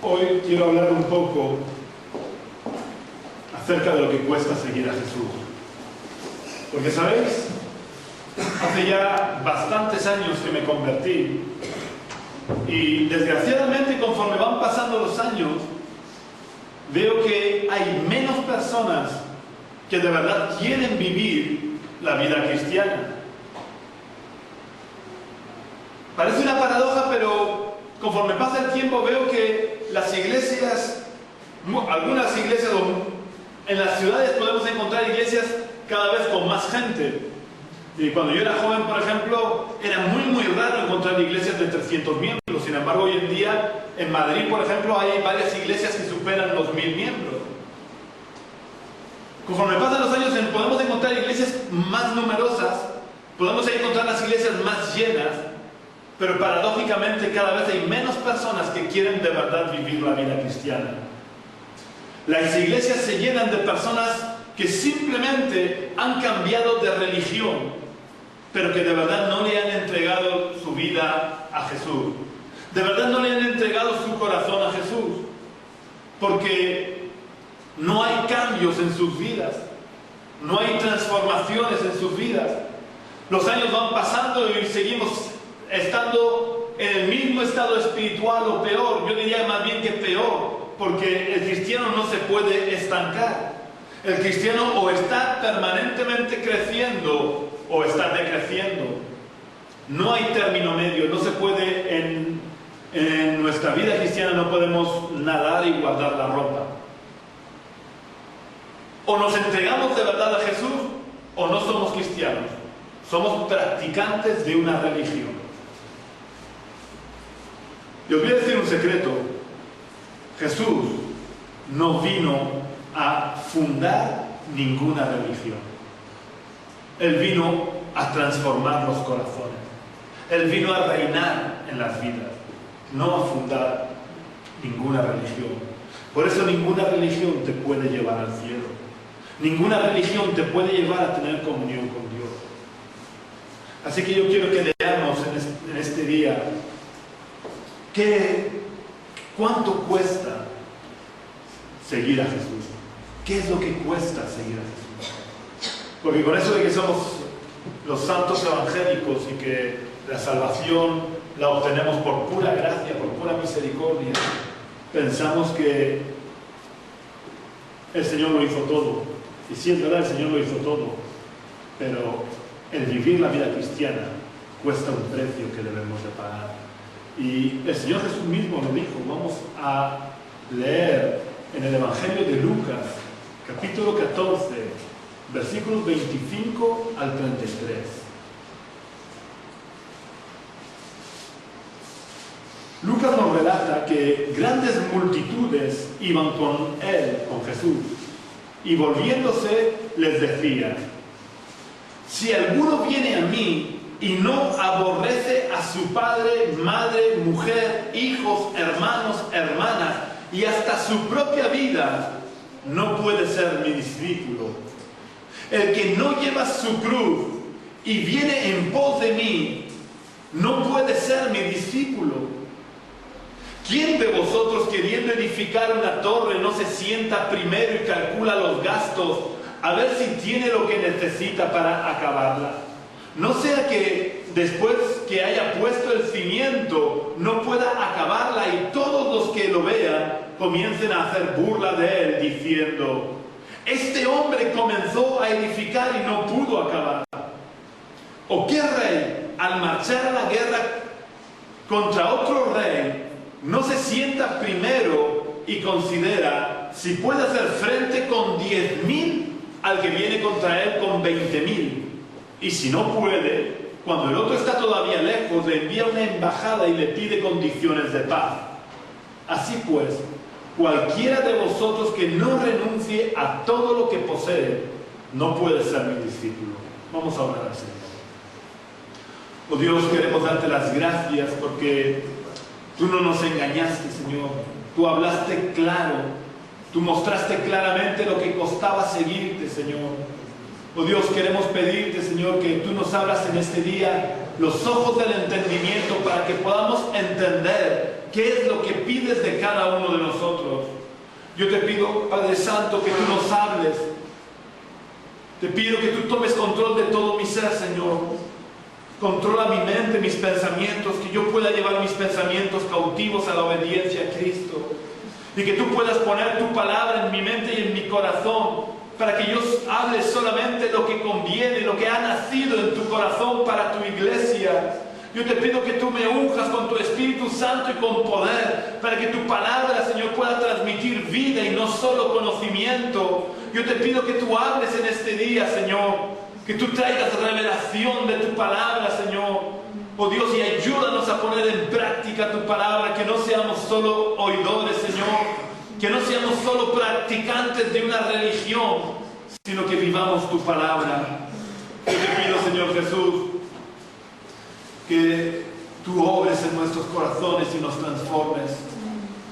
Hoy quiero hablar un poco acerca de lo que cuesta seguir a Jesús. Porque, ¿sabéis? Hace ya bastantes años que me convertí y desgraciadamente conforme van pasando los años veo que hay menos personas que de verdad quieren vivir la vida cristiana. Parece una paradoja, pero conforme pasa el tiempo veo que las iglesias, algunas iglesias en las ciudades podemos encontrar iglesias cada vez con más gente. Y cuando yo era joven, por ejemplo, era muy raro encontrar iglesias de 300 miembros. Sin embargo, hoy en día, en Madrid, por ejemplo, hay varias iglesias que superan los 1000 miembros. Conforme pasan los años, podemos encontrar iglesias más numerosas, podemos encontrar las iglesias más llenas, pero paradójicamente cada vez hay menos personas que quieren de verdad vivir la vida cristiana. Las iglesias se llenan de personas que simplemente han cambiado de religión, pero que de verdad no le han entregado su vida a Jesús. De verdad no le han entregado su corazón a Jesús. Porque no hay cambios en sus vidas. No hay transformaciones en sus vidas. Los años van pasando y seguimos estando en el mismo estado espiritual o peor. Yo diría más bien que peor, porque el cristiano no se puede estancar. El cristiano o está permanentemente creciendo o está decreciendo. No hay término medio. No se puede, en nuestra vida cristiana no podemos nadar y guardar la ropa. O nos entregamos de verdad a Jesús o no somos cristianos. Somos practicantes de una religión. Y os voy a decir un secreto. Jesús no vino a fundar ninguna religión. Él vino a transformar los corazones. Él vino a reinar en las vidas, no a fundar ninguna religión. Por eso ninguna religión te puede llevar al cielo. Ninguna religión te puede llevar a tener comunión con Dios. Así que yo quiero que leamos en este día cuánto cuesta seguir a Jesús. ¿Qué es lo que cuesta seguir a Jesús? Porque con eso de que somos los santos evangélicos y que la salvación la obtenemos por pura gracia, por pura misericordia, pensamos que el Señor lo hizo todo. Y sí, es verdad, el Señor lo hizo todo. Pero el vivir la vida cristiana cuesta un precio que debemos de pagar. Y el Señor Jesús mismo lo dijo. Vamos a leer en el Evangelio de Lucas, capítulo 14, versículos 25 al 33. Lucas nos relata que grandes multitudes iban con él, con Jesús, y volviéndose les decía: si alguno viene a mí y no aborrece a su padre, madre, mujer, hijos, hermanos, hermanas y hasta su propia vida, no puede ser mi discípulo. El que no lleva su cruz y viene en pos de mí, no puede ser mi discípulo. ¿Quién de vosotros, queriendo edificar una torre, no se sienta primero y calcula los gastos a ver si tiene lo que necesita para acabarla? No sea que después que haya puesto el cimiento no pueda acabarla y todos los que lo vean comiencen a hacer burla de él diciendo: este hombre comenzó a edificar y no pudo acabar. ¿O qué rey, al marchar a la guerra contra otro rey, no se sienta primero y considera si puede hacer frente con 10.000 al que viene contra él con 20.000? Y si no puede, cuando el otro está todavía lejos, le envía una embajada y le pide condiciones de paz. Así pues, cualquiera de vosotros que no renuncie a todo lo que posee, no puede ser mi discípulo. Vamos a orar al Señor. Oh Dios, queremos darte las gracias porque tú no nos engañaste, Señor. Tú hablaste claro. Tú mostraste claramente lo que costaba seguirte, Señor. Oh Dios, queremos pedirte, Señor, que tú nos abras en este día los ojos del entendimiento para que podamos entender qué es lo que pides de cada uno de nosotros. Yo te pido, Padre Santo, que tú nos hables. Te pido que tú tomes control de todo mi ser, Señor. Controla mi mente, mis pensamientos, que yo pueda llevar mis pensamientos cautivos a la obediencia a Cristo. Y que tú puedas poner tu palabra en mi mente y en mi corazón, para que yo hable solamente lo que conviene, lo que ha nacido en tu corazón para tu iglesia. Yo te pido que tú me unjas con tu Espíritu Santo y con poder, para que tu palabra, Señor, pueda transmitir vida y no solo conocimiento. Yo te pido que tú hables en este día, Señor, que tú traigas revelación de tu palabra, Señor. Oh Dios, y ayúdanos a poner en práctica tu palabra, que no seamos solo oidores, Señor, que no seamos solo practicantes de una religión, sino que vivamos tu palabra. Yo te pido, Señor Jesús, que tú obres en nuestros corazones y nos transformes.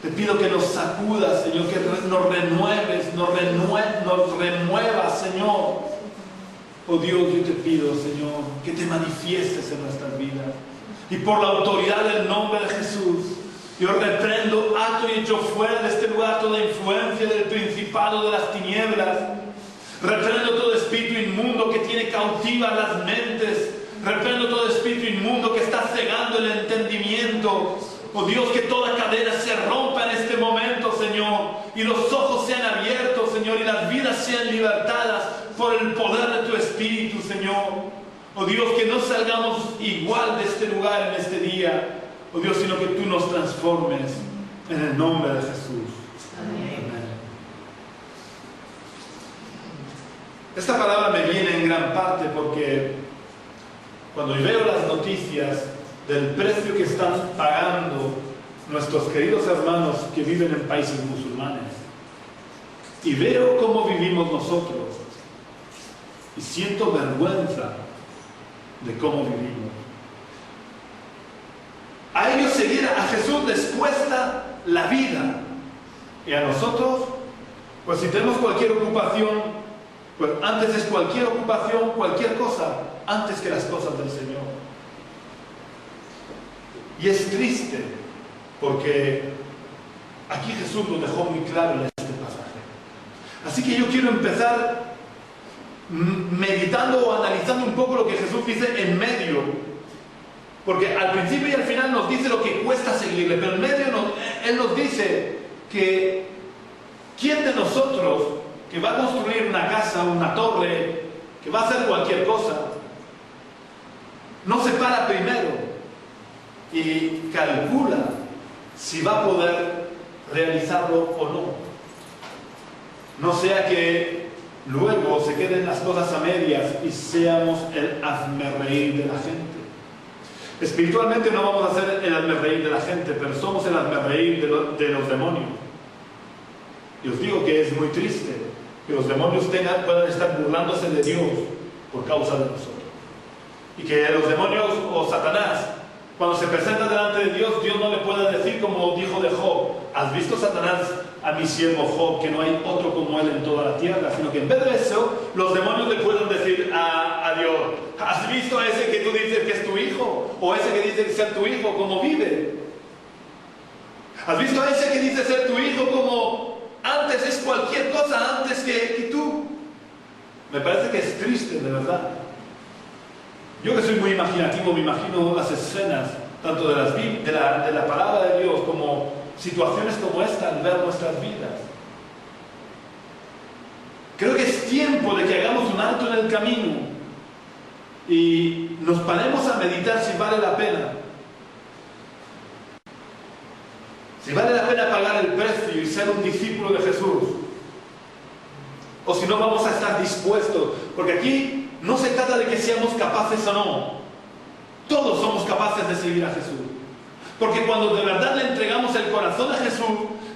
Te pido que nos sacudas, Señor, que nos renueves, nos renuevas, Señor. Oh Dios, yo te pido, Señor, que te manifiestes en nuestras vidas. Y por la autoridad del nombre de Jesús, yo reprendo, ato y echo fuera de este lugar toda influencia del principado de las tinieblas. Reprendo todo espíritu inmundo que tiene cautivas las mentes. Reprendo todo espíritu inmundo que está cegando el entendimiento. Oh Dios, que toda cadena se rompa en este momento, Señor, y los ojos sean abiertos, Señor, y las vidas sean libertadas por el poder de tu Espíritu, Señor. Oh Dios, que no salgamos igual de este lugar en este día, oh Dios, sino que tú nos transformes en el nombre de Jesús. Amén. Esta palabra me viene en gran parte porque cuando veo las noticias del precio que están pagando nuestros queridos hermanos que viven en países musulmanes, y veo cómo vivimos nosotros, y siento vergüenza de cómo vivimos. A ellos seguir a Jesús les cuesta la vida, y a nosotros, pues si tenemos cualquier ocupación, pues antes es cualquier ocupación, cualquier cosa, antes que las cosas del Señor. Y es triste, porque aquí Jesús lo dejó muy claro en este pasaje. Así que yo quiero empezar meditando o analizando un poco lo que Jesús dice en medio, porque al principio y al final nos dice lo que cuesta seguirle, pero en medio Él nos dice que ¿quién de nosotros que va a construir una casa, una torre, que va a hacer cualquier cosa, no se para primero y calcula si va a poder realizarlo o no? No sea que luego se queden las cosas a medias y seamos el hazmerreír de la gente. Espiritualmente no vamos a ser el hazmerreír de la gente, pero somos el hazmerreír de los demonios. Y os digo que es muy triste que los demonios puedan estar burlándose de Dios por causa de nosotros. Y que los demonios o Satanás, cuando se presenta delante de Dios, Dios no le pueda decir como dijo de Job: ¿has visto, Satanás, a mi siervo Job, que no hay otro como él en toda la tierra? Sino que en vez de eso, los demonios le pueden decir a Dios: ¿has visto a ese que tú dices que es tu hijo? O ese que dice ser tu hijo, cómo vive. ¿Has visto a ese que dice ser tu hijo, como antes es cualquier cosa antes que tú? Me parece que es triste, de verdad. Yo que soy muy imaginativo, me imagino las escenas, tanto de la palabra de Dios, como situaciones como esta al ver nuestras vidas. Creo que es tiempo de que hagamos un alto en el camino y nos paremos a meditar si vale la pena. Si vale la pena pagar el precio y ser un discípulo de Jesús, o si no vamos a estar dispuestos, porque aquí no se trata de que seamos capaces o no. Todos somos capaces de seguir a Jesús, porque cuando de verdad le entregamos el corazón a Jesús,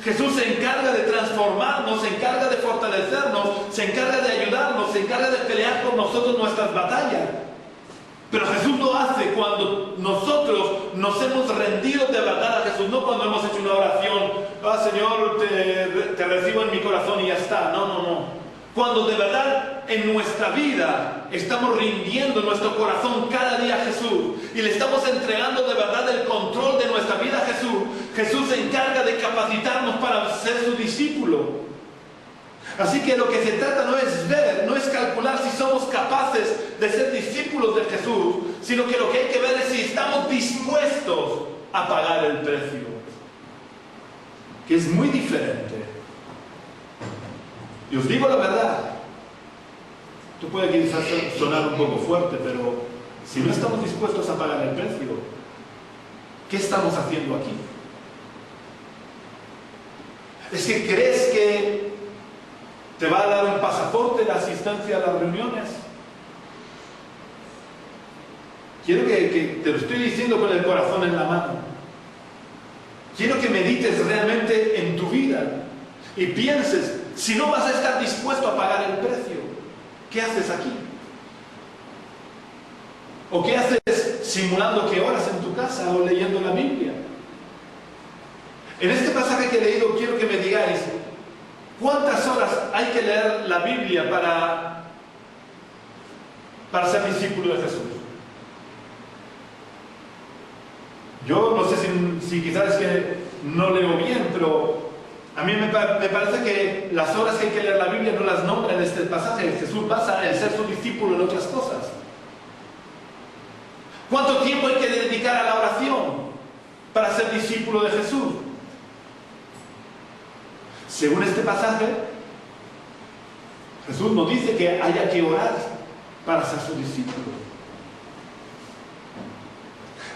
Jesús se encarga de transformarnos, se encarga de fortalecernos, se encarga de ayudarnos, se encarga de pelear por nosotros nuestras batallas. Pero Jesús lo hace cuando nosotros nos hemos rendido de verdad a Jesús, no cuando hemos hecho una oración: Señor, te recibo en mi corazón y ya está. No. Cuando de verdad en nuestra vida estamos rindiendo nuestro corazón cada día a Jesús y le estamos entregando de verdad el control de nuestra vida a Jesús, Jesús se encarga de capacitarnos para ser su discípulo. Así que lo que se trata no es ver, no es calcular si somos capaces de ser discípulos de Jesús, sino que lo que hay que ver es si estamos dispuestos a pagar el precio, que es muy diferente. Y os digo la verdad, tú puede quizás sonar un poco fuerte, pero si no estamos dispuestos a pagar el precio, ¿qué estamos haciendo aquí? ¿Es que crees que te va a dar un pasaporte de asistencia a las reuniones? Quiero que te lo estoy diciendo con el corazón en la mano. Quiero que medites realmente en tu vida y pienses, si no vas a estar dispuesto a pagar el precio, ¿qué haces aquí? ¿O qué haces simulando que oras en tu casa o leyendo la Biblia? En este pasaje que he leído quiero que me digáis, ¿cuántas horas hay que leer la Biblia para ser discípulo de Jesús? Yo no sé si quizás es que no leo bien, pero a mí me parece que las horas que hay que leer la Biblia no las nombra en este pasaje. Jesús basa el ser su discípulo en otras cosas. ¿Cuánto tiempo hay que dedicar a la oración para ser discípulo de Jesús? Según este pasaje, Jesús nos dice que haya que orar para ser su discípulo.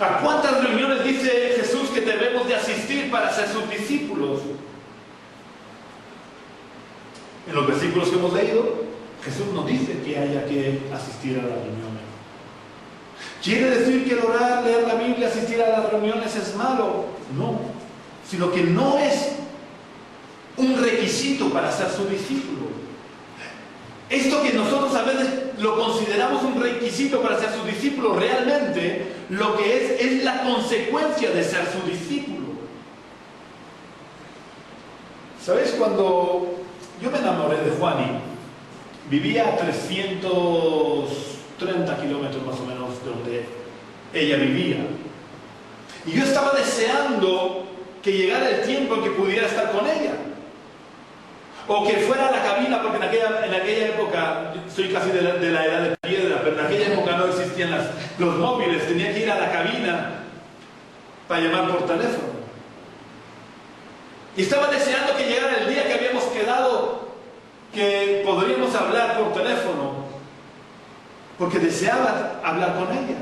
¿A cuántas reuniones dice Jesús que debemos de asistir para ser sus discípulos? En los versículos que hemos leído, Jesús nos dice que haya que asistir a las reuniones. ¿Quiere decir que el orar, leer la Biblia, asistir a las reuniones es malo? No, sino que no es un requisito para ser su discípulo. Esto que nosotros a veces lo consideramos un requisito para ser su discípulo, realmente lo que es la consecuencia de ser su discípulo. ¿Sabéis? Cuando yo me enamoré de Juani, vivía a 330 kilómetros más o menos de donde ella vivía. Y yo estaba deseando que llegara el tiempo en que pudiera estar con ella. O que fuera a la cabina, porque en aquella época, soy casi de la edad de piedra, pero en aquella época no existían los móviles, tenía que ir a la cabina para llamar por teléfono. Y estaba deseando que llegara el día que habíamos quedado, que podríamos hablar por teléfono, porque deseaba hablar con ella.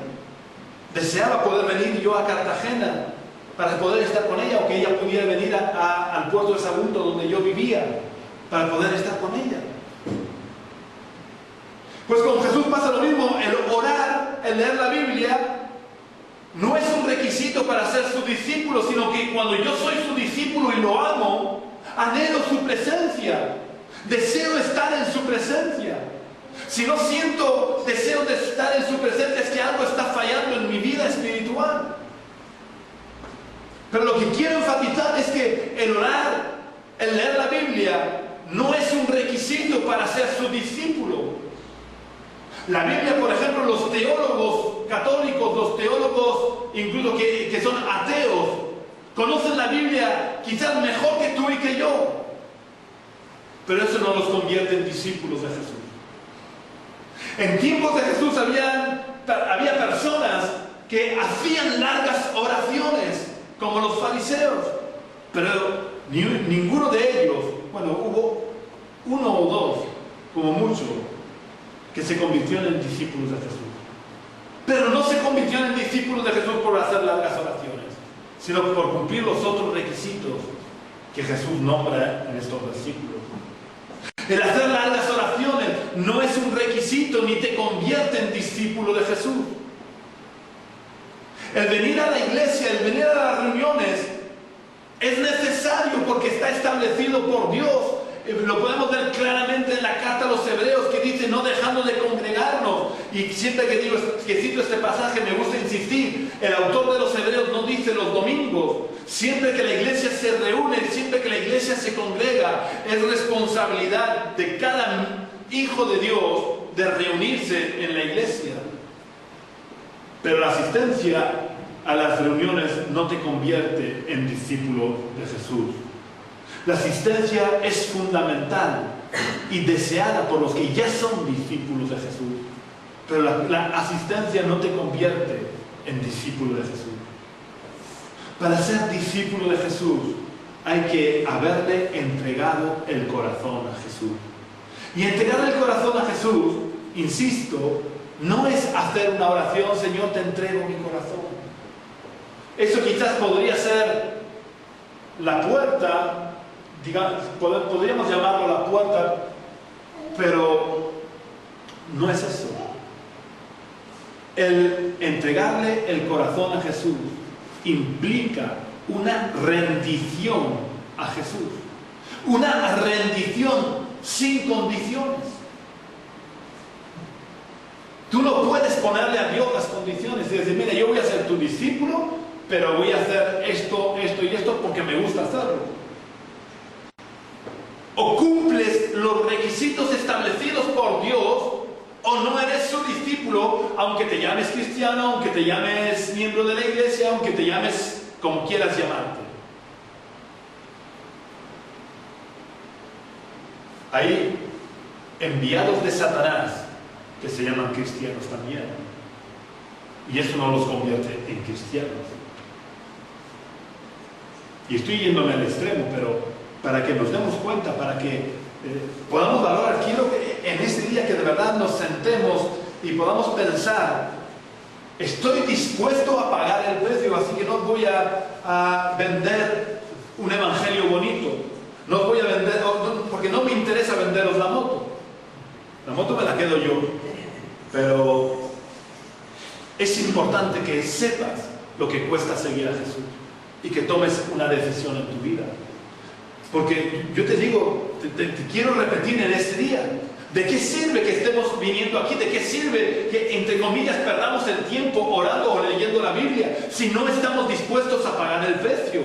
Deseaba poder venir yo a Cartagena para poder estar con ella, o que ella pudiera venir al puerto de Sagunto, donde yo vivía, para poder estar con ella. Pues con Jesús pasa lo mismo. El orar, el leer la Biblia, no es un requisito para ser su discípulo, sino que cuando yo soy su discípulo y lo amo, anhelo su presencia, deseo estar en su presencia. Si no siento deseo de estar en su presencia, es que algo está fallando en mi vida espiritual. Pero lo que quiero enfatizar es que el orar, el leer la Biblia, no es un requisito para ser su discípulo. La Biblia, por ejemplo, los teólogos católicos, los teólogos incluso que son ateos, conocen la Biblia quizás mejor que tú y que yo. Pero eso no los convierte en discípulos de Jesús. En tiempos de Jesús había personas que hacían largas oraciones, como los fariseos, pero ninguno de ellos, bueno, hubo uno o dos, como mucho, que se convirtieron en discípulos de Jesús. Pero no se convirtieron en discípulos de Jesús por hacer largas oraciones, sino por cumplir los otros requisitos que Jesús nombra en estos versículos. El hacer largas oraciones no es un requisito ni te convierte en discípulo de Jesús. El venir a la iglesia, el venir a las reuniones es necesario porque está establecido por Dios. Lo podemos ver claramente en la carta a los Hebreos, que dice no dejando de congregarnos. Y siempre que cito este pasaje me gusta insistir, el autor de los Hebreos no dice los domingos. Siempre que la iglesia se reúne, siempre que la iglesia se congrega, es responsabilidad de cada hijo de Dios de reunirse en la iglesia. Pero la asistencia a las reuniones no te convierte en discípulo de Jesús. La asistencia es fundamental y deseada por los que ya son discípulos de Jesús. Pero la asistencia no te convierte en discípulo de Jesús. Para ser discípulo de Jesús hay que haberle entregado el corazón a Jesús. Y entregar el corazón a Jesús, insisto, no es hacer una oración, Señor, te entrego mi corazón. Eso quizás podría ser la puerta, digamos, podríamos llamarlo la puerta, pero no es eso. El entregarle el corazón a Jesús implica una rendición a Jesús, una rendición sin condiciones. Tú no puedes ponerle a Dios las condiciones y decir, mira, yo voy a ser tu discípulo, pero voy a hacer esto, esto y esto porque me gusta hacerlo. O cumples los requisitos establecidos por Dios, o no eres su discípulo, aunque te llames cristiano, aunque te llames miembro de la iglesia, aunque te llames como quieras llamarte. Hay enviados de Satanás que se llaman cristianos también. Y eso no los convierte en cristianos. Y estoy yéndome al extremo, pero para que nos demos cuenta, para que podamos valorar, quiero que en este día que de verdad nos sentemos y podamos pensar, estoy dispuesto a pagar el precio, así que no voy a vender un evangelio bonito, no voy a vender, porque no me interesa venderos la moto me la quedo yo, pero es importante que sepas lo que cuesta seguir a Jesús y que tomes una decisión en tu vida. Porque yo te digo, te quiero repetir en este día, ¿de qué sirve que estemos viniendo aquí? ¿De qué sirve que, entre comillas, perdamos el tiempo orando o leyendo la Biblia si no estamos dispuestos a pagar el precio?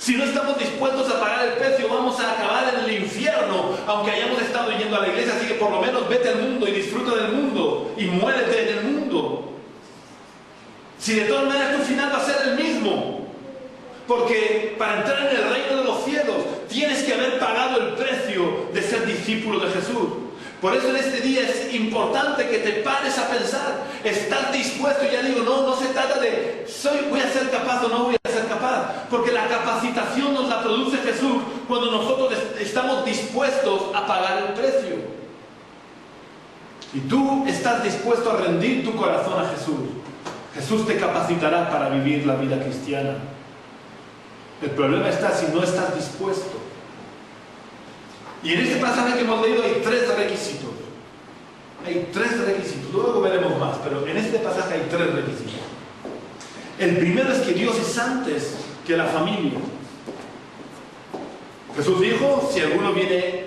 Si no estamos dispuestos a pagar el precio, vamos a acabar en el infierno, aunque hayamos estado yendo a la iglesia. Así que por lo menos vete al mundo y disfruta del mundo y muérete en el mundo. Si de todas maneras tu final va a ser el mismo. Porque para entrar en el reino de los cielos tienes que haber pagado el precio de ser discípulo de Jesús. Por eso en este día es importante que te pares a pensar. ¿Estás dispuesto? Ya digo, no se trata de voy a ser capaz o no voy a ser capaz. Porque la capacitación nos la produce Jesús cuando nosotros estamos dispuestos a pagar el precio. Y tú estás dispuesto a rendir tu corazón a Jesús. Jesús te capacitará para vivir la vida cristiana. El problema está si no estás dispuesto. Y en este pasaje que hemos leído hay 3 requisitos. Hay 3 requisitos. Luego veremos más, pero en este pasaje hay 3 requisitos. El primero es que Dios es antes que la familia. Jesús dijo, si alguno viene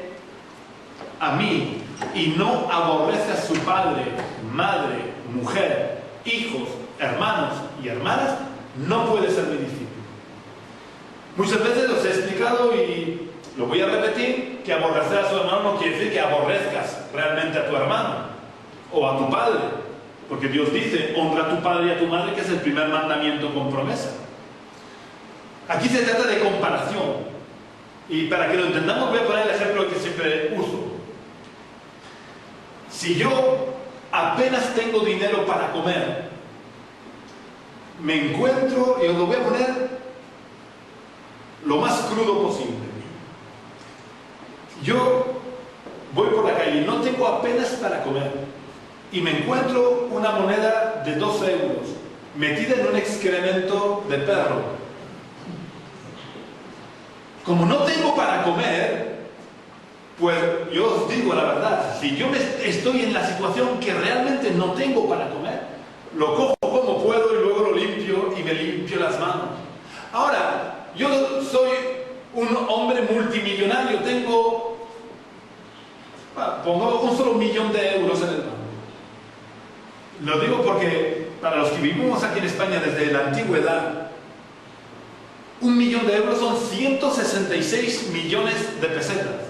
a mí y no aborrece a su padre, madre, mujer, hijos, hermanos y hermanas, no puede ser mi discípulo. Muchas veces os he explicado y lo voy a repetir, que aborrecer a su hermano no quiere decir que aborrezcas realmente a tu hermano o a tu padre, porque Dios dice, honra a tu padre y a tu madre, que es el primer mandamiento con promesa. Aquí se trata de comparación, y para que lo entendamos voy a poner el ejemplo que siempre uso. Si yo apenas tengo dinero para comer, me encuentro, y os lo voy a poner lo más crudo posible. Yo voy por la calle y no tengo apenas para comer y me encuentro una moneda de 2 euros metida en un excremento de perro. Como no tengo para comer, pues yo os digo la verdad, si yo estoy en la situación que realmente no tengo para comer, lo cojo como puedo y luego lo limpio y me limpio las manos. Ahora, yo soy un hombre multimillonario, pongo un solo 1.000.000 de euros en el banco. Lo digo porque para los que vivimos aquí en España desde la antigüedad, 1.000.000 de euros son 166 millones de pesetas.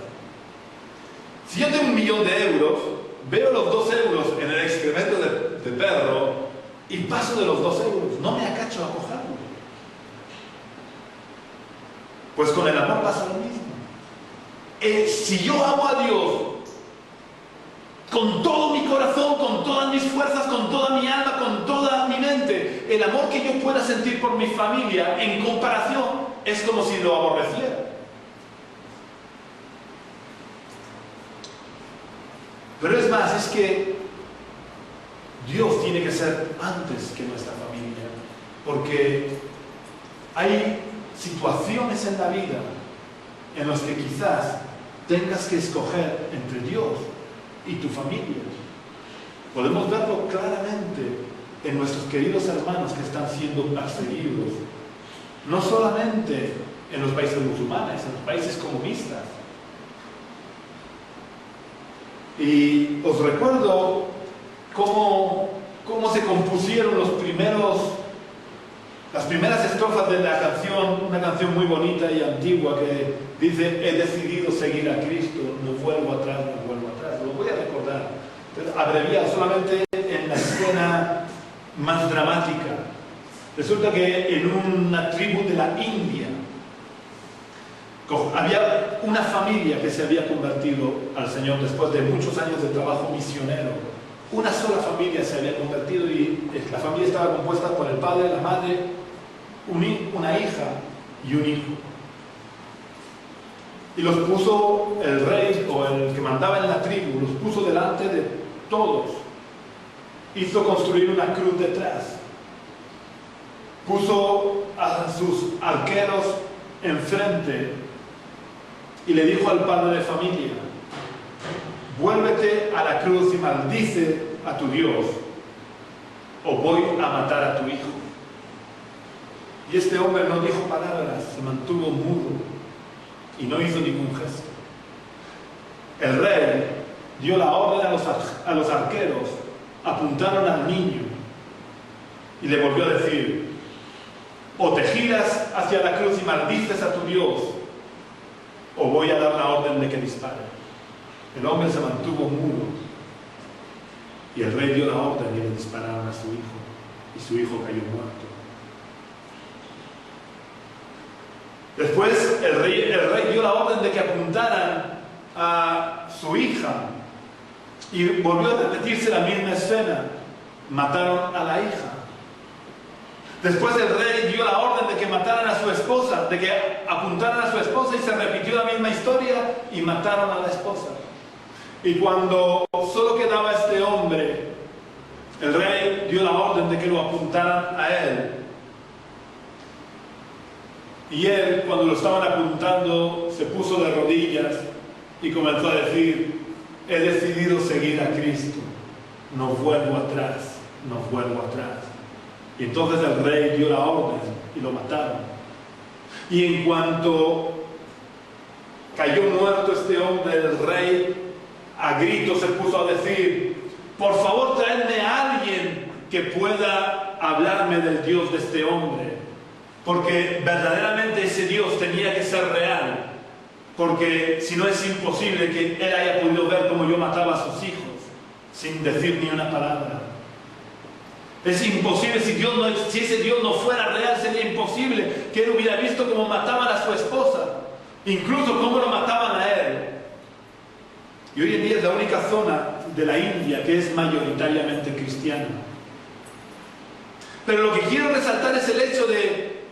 Si yo tengo 1.000.000 de euros, veo los 2 euros en el excremento de perro y paso de los 2 euros, no me acacho a cogerlo. Pues con el amor pasa lo mismo. Si yo amo a Dios con todo mi corazón, con todas mis fuerzas, con toda mi alma, con toda mi mente, el amor que yo pueda sentir por mi familia en comparación es como si lo aborreciera. Pero es más, es que Dios tiene que ser antes que nuestra familia, porque hay situaciones en la vida en las que quizás tengas que escoger entre Dios y tu familia. Podemos verlo claramente en nuestros queridos hermanos que están siendo perseguidos, no solamente en los países musulmanes, en los países comunistas. Y os recuerdo cómo se compusieron las primeras estrofas de la canción, una canción muy bonita y antigua que dice: he decidido seguir a Cristo, no vuelvo atrás, no vuelvo atrás. Lo voy a recordar, abreviado solamente en la escena más dramática. Resulta que en una tribu de la India había una familia que se había convertido al Señor después de muchos años de trabajo misionero. Una sola familia se había convertido y la familia estaba compuesta por el padre, la madre, una hija y un hijo. Y los puso el rey o el que mandaba en la tribu, los puso delante de todos. Hizo construir una cruz detrás. Puso a sus arqueros enfrente y le dijo al padre de familia: vuélvete a la cruz y maldice a tu Dios, o voy a matar a tu hijo. Y este hombre no dijo palabras, se mantuvo mudo y no hizo ningún gesto. El rey dio la orden a los arqueros, apuntaron al niño y le volvió a decir: o te giras hacia la cruz y maldices a tu Dios, o voy a dar la orden de que dispare. El hombre se mantuvo mudo y el rey dio la orden y le dispararon a su hijo, y su hijo cayó muerto. Después el rey dio la orden de que apuntaran a su hija y volvió a repetirse la misma escena. Mataron a la hija. Después el rey dio la orden de que mataran a su esposa, de que apuntaran a su esposa, y se repitió la misma historia y mataron a la esposa. Y cuando solo quedaba este hombre, el rey dio la orden de que lo apuntaran a él. Y él, cuando lo estaban apuntando, se puso de rodillas y comenzó a decir: he decidido seguir a Cristo, no vuelvo atrás, no vuelvo atrás. Y entonces el rey dio la orden y lo mataron. Y en cuanto cayó muerto este hombre, el rey a gritos se puso a decir: por favor, traedme a alguien que pueda hablarme del Dios de este hombre, porque verdaderamente ese Dios tenía que ser real, porque si no es imposible que él haya podido ver cómo yo mataba a sus hijos sin decir ni una palabra. Es imposible, si ese Dios no fuera real, sería imposible que él hubiera visto cómo mataban a su esposa, incluso cómo lo mataban a él. Y hoy en día es la única zona de la India que es mayoritariamente cristiana. Pero lo que quiero resaltar es el hecho de: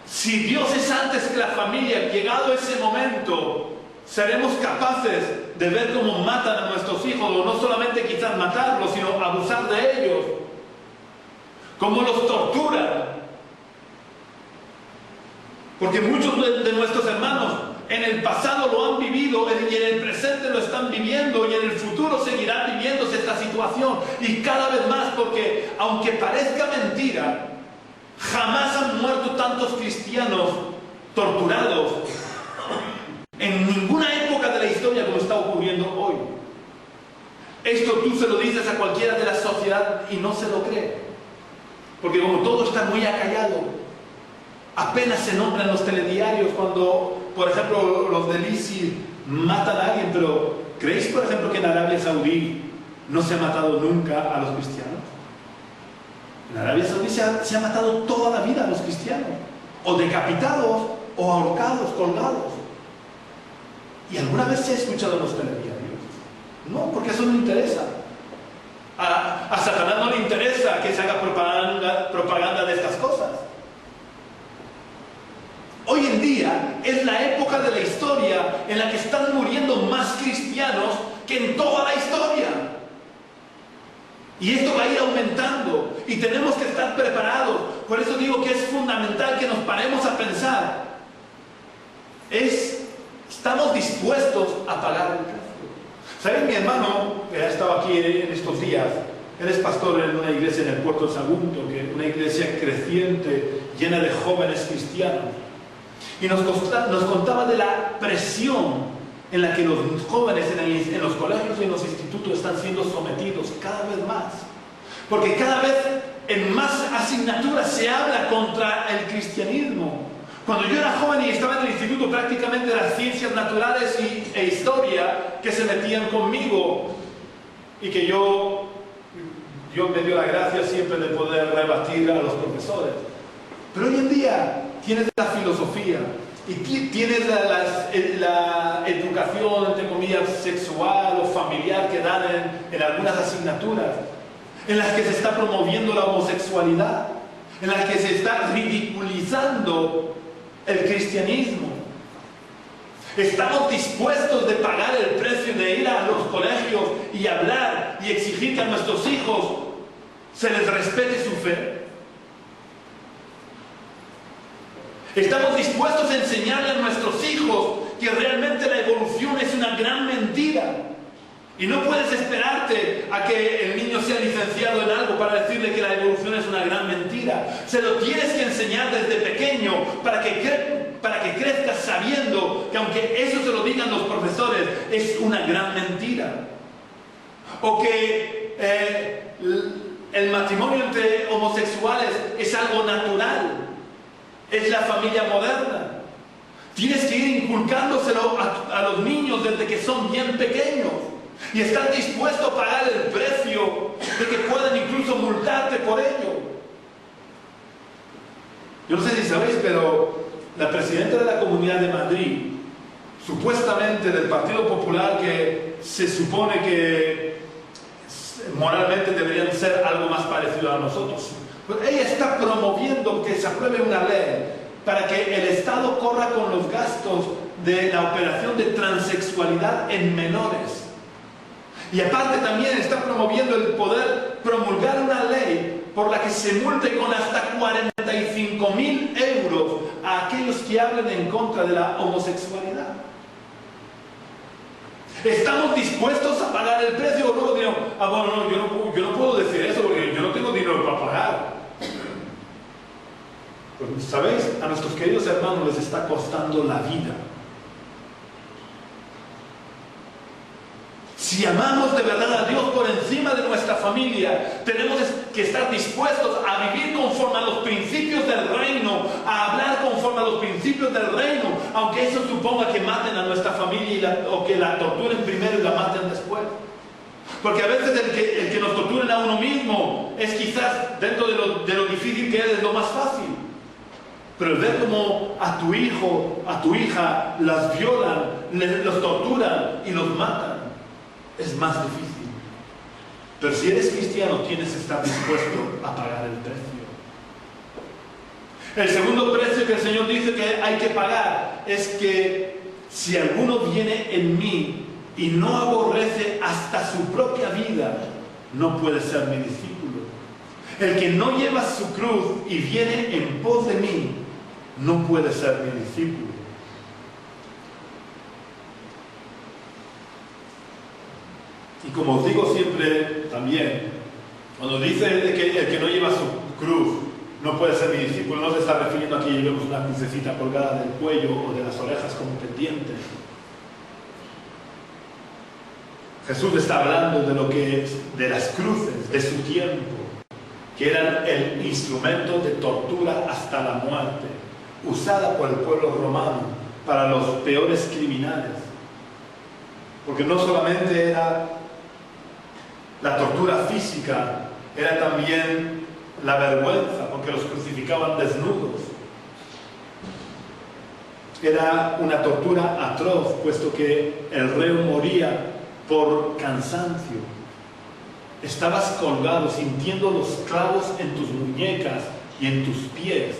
si Dios es antes que la familia, llegado ese momento, seremos capaces de ver cómo matan a nuestros hijos, o no solamente quizás matarlos, sino abusar de ellos, cómo los torturan. Porque muchos de nuestros hermanos en el pasado lo han vivido y en el presente lo están viviendo, y en el futuro seguirán viviéndose esta situación, y cada vez más, porque aunque parezca mentira, jamás han muerto tantos cristianos torturados en ninguna época de la historia como está ocurriendo hoy. Esto tú se lo dices a cualquiera de la sociedad y no se lo cree, porque como todo está muy acallado, Apenas se nombra en los telediarios cuando, por ejemplo, los del ISIS matan a alguien, pero ¿creéis, por ejemplo, que en Arabia Saudí no se ha matado nunca a los cristianos? En Arabia Saudí se ha matado toda la vida a los cristianos, o decapitados, o ahorcados, colgados. ¿Y alguna vez se ha escuchado en los telediarios? No, porque eso no interesa. A Satanás no le interesa que se haga propaganda de estas cosas. Hoy en día es la época de la historia en la que están muriendo más cristianos que en toda la historia. Y esto va a ir aumentando y tenemos que estar preparados. Por eso digo que es fundamental que nos paremos a pensar. ¿Estamos dispuestos a pagar el precio? ¿Saben? Mi hermano, que ha estado aquí en estos días, él es pastor en una iglesia en el puerto de Sagunto, que es una iglesia creciente, llena de jóvenes cristianos. Y nos contaba de la presión en la que los jóvenes en los colegios y en los institutos están siendo sometidos cada vez más. Porque cada vez en más asignaturas se habla contra el cristianismo. Cuando yo era joven y estaba en el instituto, prácticamente las ciencias naturales e historia que se metían conmigo y que Dios me dio la gracia siempre de poder rebatir a los profesores. Pero hoy en día tienes la filosofía y tienes la educación, entre comillas, sexual o familiar que dan en algunas asignaturas, en las que se está promoviendo la homosexualidad, en las que se está ridiculizando el cristianismo. ¿Estamos dispuestos de pagar el precio de ir a los colegios y hablar y exigir que a nuestros hijos se les respete su fe? ¿Estamos dispuestos a enseñarle a nuestros hijos que realmente la evolución es una gran mentira? Y no puedes esperarte a que el niño sea licenciado en algo para decirle que la evolución es una gran mentira. Se lo tienes que enseñar desde pequeño para que crezcas sabiendo que aunque eso se lo digan los profesores, es una gran mentira. O que el matrimonio entre homosexuales es algo natural. Es la familia moderna. Tienes que ir inculcándoselo a los niños desde que son bien pequeños. Y estar dispuesto a pagar el precio de que puedan incluso multarte por ello. Yo no sé si sabéis, pero la presidenta de la Comunidad de Madrid, supuestamente del Partido Popular, que se supone que moralmente deberían ser algo más parecido a nosotros, pues ella está promoviendo que se apruebe una ley para que el Estado corra con los gastos de la operación de transexualidad en menores. Y aparte también está promoviendo el poder promulgar una ley por la que se multe con hasta 45.000 euros a aquellos que hablen en contra de la homosexualidad. ¿Estamos dispuestos a pagar el precio? O luego dirán, bueno, no, yo no puedo decir eso porque yo no tengo dinero para pagar. Pues, ¿sabéis? A nuestros queridos hermanos les está costando la vida. Si amamos de verdad a Dios por encima de nuestra familia, tenemos que estar dispuestos a vivir conforme a los principios del reino, a hablar conforme a los principios del reino, aunque eso suponga que maten a nuestra familia o que la torturen primero y la maten después. Porque a veces el que nos torturen a uno mismo es quizás dentro de lo difícil que es lo más fácil. Pero el ver cómo a tu hijo, a tu hija, las violan, los torturan y los matan, es más difícil. Pero si eres cristiano, tienes que estar dispuesto a pagar el precio. El segundo precio que el Señor dice que hay que pagar es que si alguno viene en mí y no aborrece hasta su propia vida, no puede ser mi discípulo. El que no lleva su cruz y viene en pos de mí, no puede ser mi discípulo. Y como os digo siempre también, cuando dice de que el que no lleva su cruz no puede ser mi discípulo, no se está refiriendo a que llevemos una crucecita colgada del cuello o de las orejas como pendientes. Jesús está hablando de las cruces de su tiempo, que eran el instrumento de tortura hasta la muerte. usada por el pueblo romano para los peores criminales. Porque no solamente era la tortura física, era también la vergüenza, porque los crucificaban desnudos. Era una tortura atroz, puesto que el reo moría por cansancio. Estabas colgado, sintiendo los clavos en tus muñecas y en tus pies,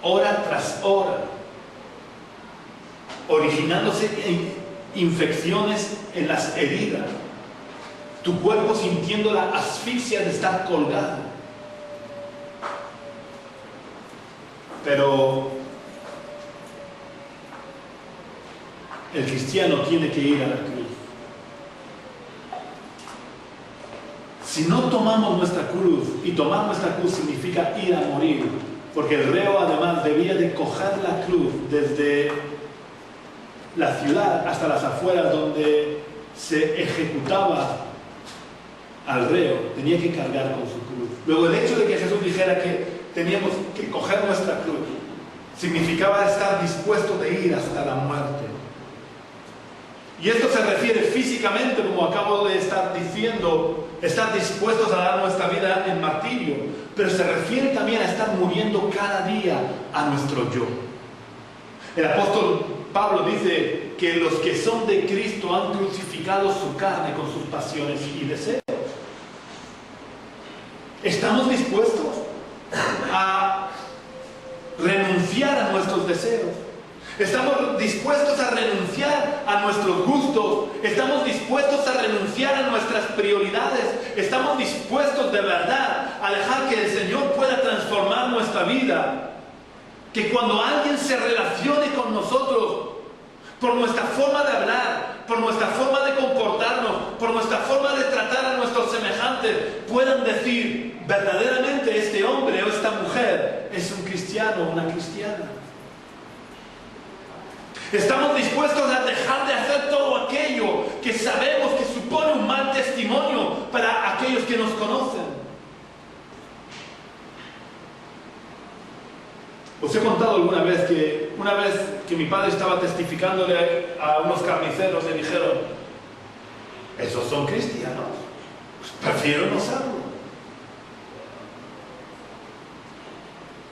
hora tras hora, originándose infecciones en las heridas, tu cuerpo sintiendo la asfixia de estar colgado. Pero el cristiano tiene que ir a la cruz. Si no tomamos nuestra cruz, y tomar nuestra cruz significa ir a morir, porque el reo además debía de coger la cruz desde la ciudad hasta las afueras donde se ejecutaba al reo, tenía que cargar con su cruz. Luego el hecho de que Jesús dijera que teníamos que coger nuestra cruz significaba estar dispuesto de ir hasta la muerte. Y esto se refiere físicamente, como acabo de estar diciendo, estar dispuestos a dar nuestra vida en martirio, pero se refiere también a estar muriendo cada día a nuestro yo. El apóstol Pablo dice que los que son de Cristo han crucificado su carne con sus pasiones y deseos. ¿Estamos dispuestos a renunciar a nuestros deseos? ¿Estamos dispuestos a renunciar a nuestros gustos? ¿Estamos dispuestos a renunciar a nuestras prioridades? ¿Estamos dispuestos de verdad a dejar que el Señor pueda transformar nuestra vida? Que cuando alguien se relacione con nosotros, por nuestra forma de hablar, por nuestra forma de comportarnos, por nuestra forma de tratar a nuestros semejantes, puedan decir, verdaderamente este hombre o esta mujer es un cristiano o una cristiana. Estamos dispuestos a dejar de hacer todo aquello que sabemos que supone un mal testimonio para aquellos que nos conocen. Os he contado alguna vez que una vez que mi padre estaba testificándole a unos carniceros, le dijeron, esos son cristianos, pues prefiero no serlo.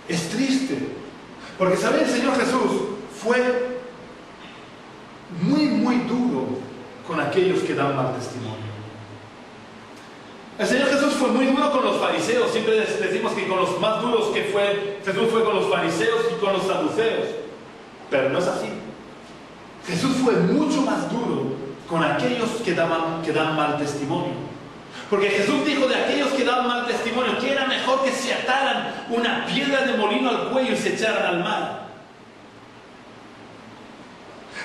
Es triste, porque ¿saben? El Señor Jesús fue muy duro con aquellos que dan mal testimonio. El Señor Jesús fue muy duro con los fariseos. Siempre decimos que con los más duros que fue, Jesús fue con los fariseos y con los saduceos. Pero no es así. Jesús fue mucho más duro con aquellos que dan mal testimonio. Porque Jesús dijo de aquellos que dan mal testimonio que era mejor que se ataran una piedra de molino al cuello y se echaran al mar.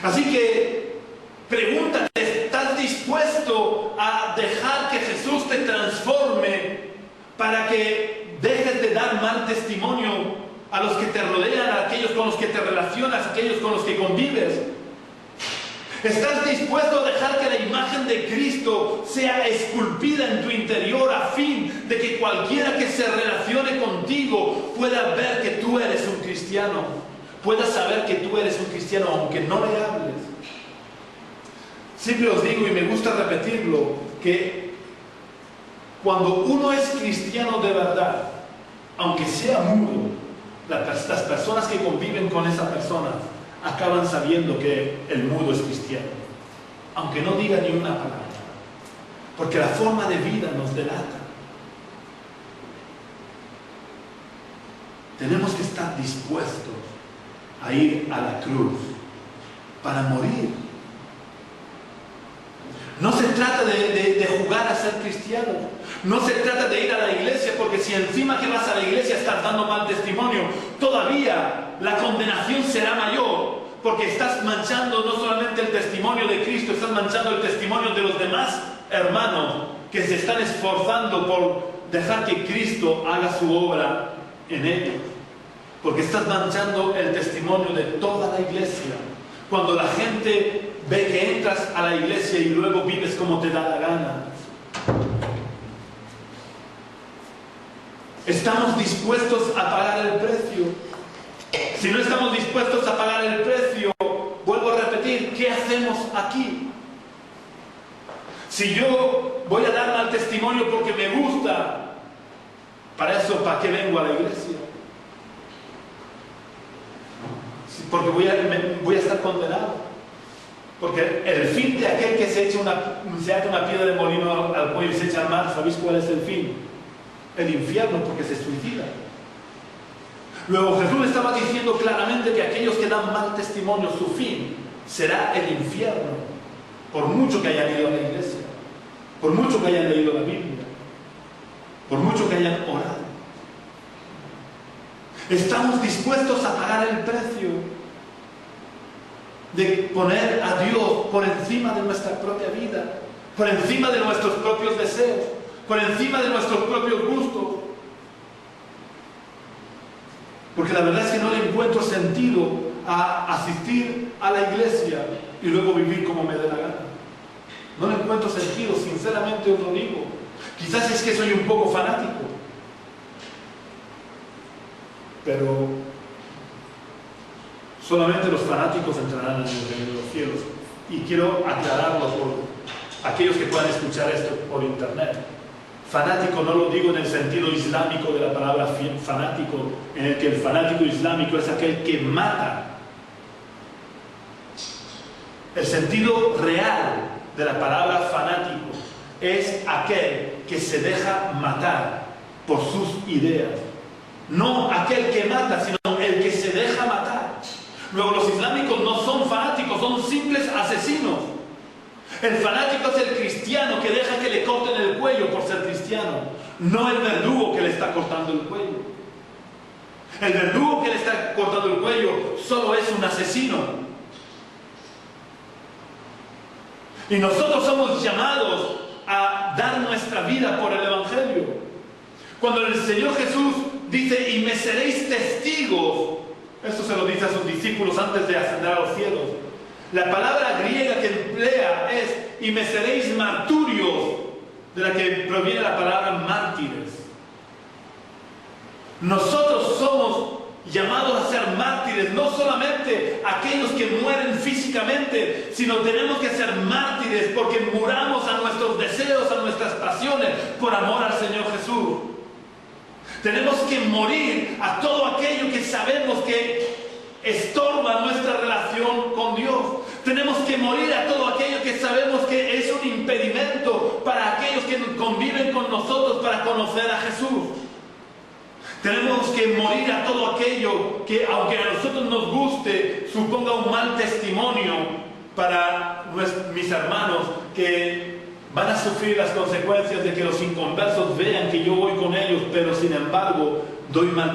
Así que, pregúntate, ¿estás dispuesto a dejar que Jesús te transforme para que dejes de dar mal testimonio a los que te rodean, a aquellos con los que te relacionas, a aquellos con los que convives? ¿Estás dispuesto a dejar que la imagen de Cristo sea esculpida en tu interior a fin de que cualquiera que se relacione contigo pueda ver que tú eres un cristiano? Pueda saber que tú eres un cristiano aunque no le hables. Siempre os digo, y me gusta repetirlo, que cuando uno es cristiano de verdad, aunque sea mudo, las personas que conviven con esa persona acaban sabiendo que el mudo es cristiano, aunque no diga ni una palabra, porque la forma de vida nos delata. Tenemos que estar dispuestos a ir a la cruz para morir. No se trata de jugar a ser cristiano. No se trata de ir a la iglesia, porque si encima que vas a la iglesia estás dando mal testimonio, todavía la condenación será mayor, porque estás manchando no solamente el testimonio de Cristo, estás manchando el testimonio de los demás hermanos que se están esforzando por dejar que Cristo haga su obra en ellos. Porque estás manchando el testimonio de toda la iglesia. Cuando la gente ve que entras a la iglesia y luego vives como te da la gana. ¿Estamos dispuestos a pagar el precio? Si no estamos dispuestos a pagar el precio, vuelvo a repetir, ¿qué hacemos aquí? Si yo voy a dar mal testimonio porque me gusta, para eso, ¿para qué vengo a la iglesia? Porque voy a estar condenado. Porque el fin de aquel que se ata una piedra de molino al cuello y se echa al mar, ¿sabéis cuál es el fin? El infierno, porque se suicida. Luego Jesús estaba diciendo claramente que aquellos que dan mal testimonio, su fin será el infierno, por mucho que hayan ido a la iglesia, por mucho que hayan leído la Biblia, por mucho que hayan orado. Estamos dispuestos a pagar el precio de poner a Dios por encima de nuestra propia vida, por encima de nuestros propios deseos, por encima de nuestros propios gustos. Porque la verdad es que no le encuentro sentido a asistir a la iglesia y luego vivir como me dé la gana. No le encuentro sentido, sinceramente os lo digo. Quizás es que soy un poco fanático, pero solamente los fanáticos entrarán en el reino de los cielos. Y quiero aclararlo por aquellos que puedan escuchar esto por internet. Fanático no lo digo en el sentido islámico de la palabra fanático, en el que el fanático islámico es aquel que mata. El sentido real de la palabra fanático es aquel que se deja matar por sus ideas. No aquel que mata, sino el que se deja matar. Luego los islámicos no son fanáticos, son simples asesinos. El fanático es el cristiano que deja que le corten el cuello por ser cristiano, no el verdugo que le está cortando el cuello. El verdugo que le está cortando el cuello solo es un asesino. Y nosotros somos llamados a dar nuestra vida por el Evangelio. Cuando el Señor Jesús dice, y me seréis testigos, esto se lo dice a sus discípulos antes de ascender a los cielos. La palabra griega que emplea es, y me seréis marturios, de la que proviene la palabra mártires. Nosotros somos llamados a ser mártires, no solamente aquellos que mueren físicamente, sino tenemos que ser mártires porque muramos a nuestros deseos, a nuestras pasiones, por amor al Señor Jesús. Tenemos que morir a todo aquello que sabemos que estorba nuestra relación con Dios. Tenemos que morir a todo aquello que sabemos que es un impedimento para aquellos que conviven con nosotros para conocer a Jesús. Tenemos que morir a todo aquello que, aunque a nosotros nos guste, suponga un mal testimonio para mis hermanos que van a sufrir las consecuencias de que los inconversos vean que yo voy con ellos, pero sin embargo doy mal testimonio.